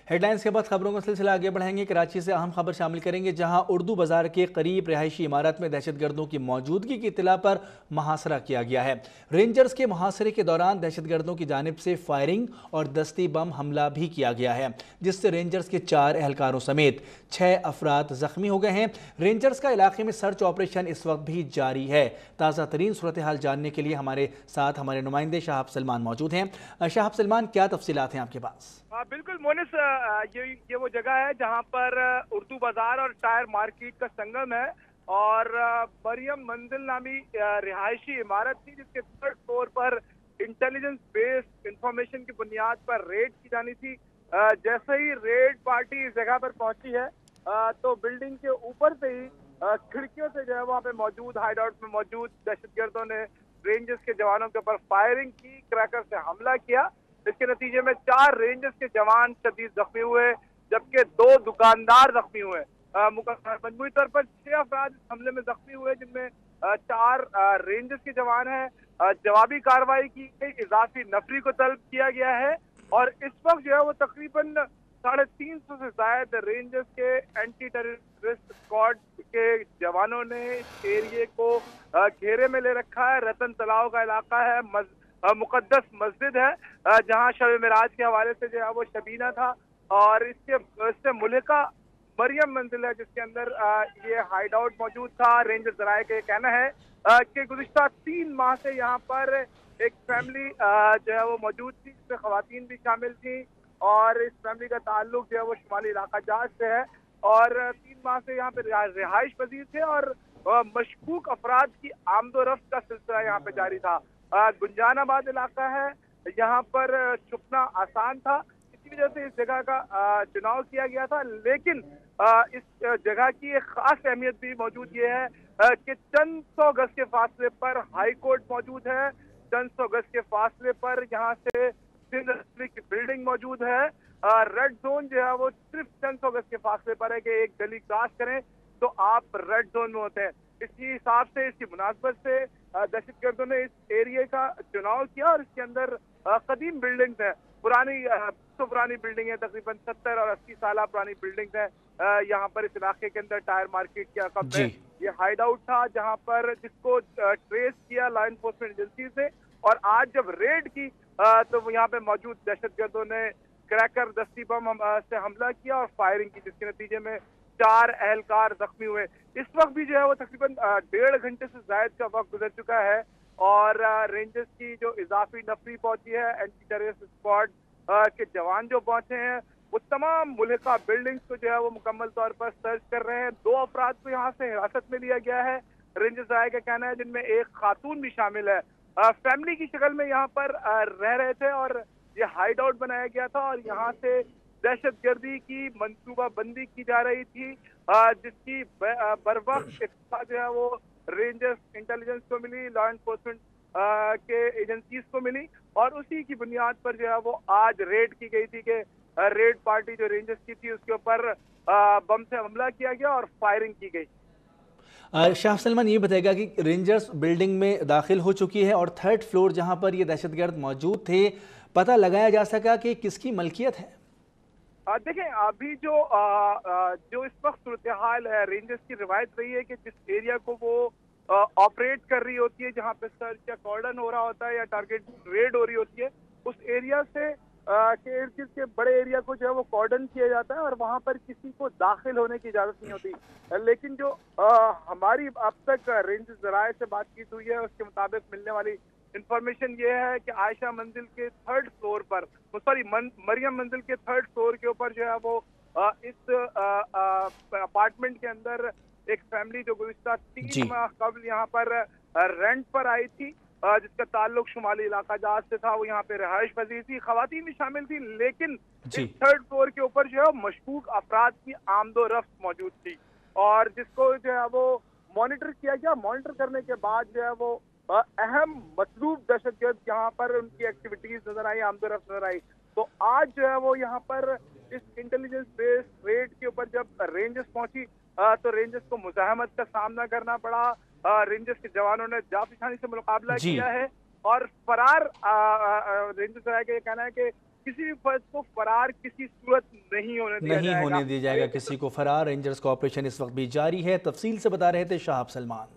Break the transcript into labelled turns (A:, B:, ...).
A: Headlines के बाद खबरों का सिलसिला आगे बढ़ाएंगे। कराची से अहम खबर शामिल करेंगे, जहां उर्दू बाजार के करीब रिहायशी इमारत में दहशतगर्दों की मौजूदगी की इत्तला पर मुहासरा किया गया है। रेंजर्स के मुहासरे के दौरान दहशतगर्दों की जानिब से फायरिंग और दस्ती बम हमला भी किया गया है, जिससे रेंजर्स के 4 एहलकारों समेत 6 अफराद जख्मी हो गए हैं। रेंजर्स का इलाके में सर्च ऑपरेशन इस वक्त भी जारी है। ताज़ा तरीन सूरत हाल जानने के लिए हमारे साथ हमारे नुमाइंदे शाहब सलमान मौजूद हैं। शाहब सलमान, क्या तफसीलात हैं आपके पास?
B: बिल्कुल मोनिस, ये वो जगह है जहां पर उर्दू बाजार और टायर मार्केट का संगम है और मरियम मंजिल नामी रिहायशी इमारत थी, जिसके 3rd फ्लोर पर इंटेलिजेंस बेस्ड इंफॉर्मेशन की बुनियाद पर रेड की जानी थी। जैसे ही रेड पार्टी इस जगह पर पहुंची है तो बिल्डिंग के ऊपर से ही खिड़कियों से जो है वहाँ पे मौजूद हाइड आउट में मौजूद दहशतगर्दों ने रेंजर्स के जवानों के ऊपर फायरिंग की, क्रैकर से हमला किया। इसके नतीजे में 4 रेंजर्स के जवान शदीद जख्मी हुए, जबकि 2 दुकानदार जख्मी हुए। मजमूई तौर पर 6 अफराद इस हमले में जख्मी हुए, जिनमें 4 रेंजर्स के जवान हैं। जवाबी कार्रवाई की गई, इजाफी नफरी को तलब किया गया है और इस वक्त जो है वो तकरीबन 350 से ज्यादा रेंजर्स के एंटी टेररिस्ट स्क्वाड के जवानों ने इस एरिए को घेरे में ले रखा है। रतन तलाव का इलाका है, मुकद्दस मस्जिद है जहां शब मिराज के हवाले से जो है वो शबीना था और इससे मुल्का मरियम मंजिल है, जिसके अंदर ये हाइड आउट मौजूद था। रेंजर जराये का कहना है कि गुज़िश्ता 3 माह से यहाँ पर एक फैमिली जो है वो मौजूद थी, जिसमें खवातीन भी शामिल थी और इस फैमिली का ताल्लुक जो है वो शुमाली इलाका जहाज से है और 3 माह से यहाँ पे रिहाइश पजीर थे और मशकूक अफराद की आमदोरफ्त का सिलसिला यहाँ पे जारी था। गुंजानाबाद इलाका है, यहाँ पर छुपना आसान था, इसी वजह से इस जगह का चुनाव किया गया था। लेकिन इस जगह की एक खास अहमियत भी मौजूद ये है कि चंद सौ गज के फासले पर हाई कोर्ट मौजूद है। चंद सौ गज के फासले पर यहाँ से सिंध असेंबली की बिल्डिंग मौजूद है। रेड जोन जो है वो सिर्फ चंद सौ गज के फासले पर है कि एक गली क्रॉस करें तो आप रेड जोन में होते हैं। इसी हिसाब से, इसकी मुनासबत से दहशतगर्दों ने इस एरिया का चुनाव किया और इसके अंदर कदीम बिल्डिंग्स हैं, पुरानी बिल्डिंग है, तकरीबन 70 और 80 साल पुरानी बिल्डिंग्स हैं। यहाँ पर इस इलाके के अंदर टायर मार्केट के अकब में ये हाइड आउट था, जहाँ पर जिसको ट्रेस किया लॉ एनफोर्समेंट एजेंसी से और आज जब रेड की तो यहाँ पे मौजूद दहशतगर्दों ने क्रैकर दस्ती बम से हमला किया और फायरिंग की, जिसके नतीजे में 4 एहलकार जख्मी हुए। इस वक्त भी जो है वो तकरीबन 1.5 घंटे से ज्यादा का वक्त गुजर चुका है और रेंजर्स की जो इजाफी नफरी पहुंची है, एंटी टेररिस्ट स्क्वाड के जवान जो पहुंचे हैं, वो तमाम मुल्का बिल्डिंग्स को जो है वो मुकम्मल तौर पर सर्च कर रहे हैं। 2 अफराद को यहाँ से हिरासत में लिया गया है, रेंजर्स आए का कहना है, जिनमें एक खातून भी शामिल है। फैमिली की शक्ल में यहाँ पर रह रहे थे और ये हाइड आउट बनाया गया था और यहाँ से दहशतगर्दी की मंसूबा बंदी की जा रही थी, जिसकी बर वक्त इत्तला जो है वो रेंजर्स इंटेलिजेंस को मिली, लॉ एनफोर्समेंट के एजेंसीज को मिली और उसी की बुनियाद पर जो है वो आज रेड की गई थी कि रेड पार्टी जो रेंजर्स की थी उसके ऊपर बम से हमला किया गया और फायरिंग की गई।
A: शाह सलमान, ये बताएगा कि रेंजर्स बिल्डिंग में दाखिल हो चुकी है और 3rd फ्लोर जहां पर ये दहशतगर्द मौजूद थे, पता लगाया जा सका कि किसकी मलकियत है?
B: देखें, अभी जो इस वक्त सूरत हाल है, रेंजर्स की रिवायत रही है कि जिस एरिया को वो ऑपरेट कर रही होती है, जहाँ पे सर्च या कॉर्डन हो रहा होता है या टारगेट रेड हो रही होती है, उस एरिया से के इर्द गिर्द के बड़े एरिया को जो है वो कॉर्डन किया जाता है और वहाँ पर किसी को दाखिल होने की इजाजत नहीं होती। लेकिन जो हमारी अब तक रेंज जराये से बातचीत हुई है, उसके मुताबिक मिलने वाली इंफॉर्मेशन ये है कि आयशा मंजिल के 3rd फ्लोर पर, मरियम मंजिल के 3rd फ्लोर के ऊपर जो है वो इस अपार्टमेंट के अंदर एक फैमिली जो गुज़िश्ता 3 माह कबल यहाँ पर रेंट पर आई थी, जिसका ताल्लुक शुमाली इलाका जहाज से था, वो यहाँ पे रिहाइश पजीर थी, खवातीन भी शामिल थी। लेकिन इस 3rd फ्लोर के ऊपर जो है मशकूक अफराद की आमदोरफ्त मौजूद थी और जिसको जो है वो मॉनिटर किया गया। मॉनिटर करने के बाद जो है वो अहम मतलूब दहशतगर्द यहाँ पर उनकी एक्टिविटीज नजर आई, आमदोरफ्त नजर आई। तो आज जो है वो यहाँ पर इस इंटेलिजेंस बेस्ड रेड के ऊपर जब रेंजर्स पहुंची तो रेंजर्स को मुजाहमत का सामना करना पड़ा। रेंजर्स के जवानों ने जाफिशानी से मुकाबला किया है और फरार रेंजर्स का कहना है कि किसी भी फर्द को फरार किसी सूरत नहीं होने दिया जाएगा।
A: किसी को फरार। रेंजर्स का ऑपरेशन इस वक्त भी जारी है। तफसील से बता रहे थे शाहब सलमान।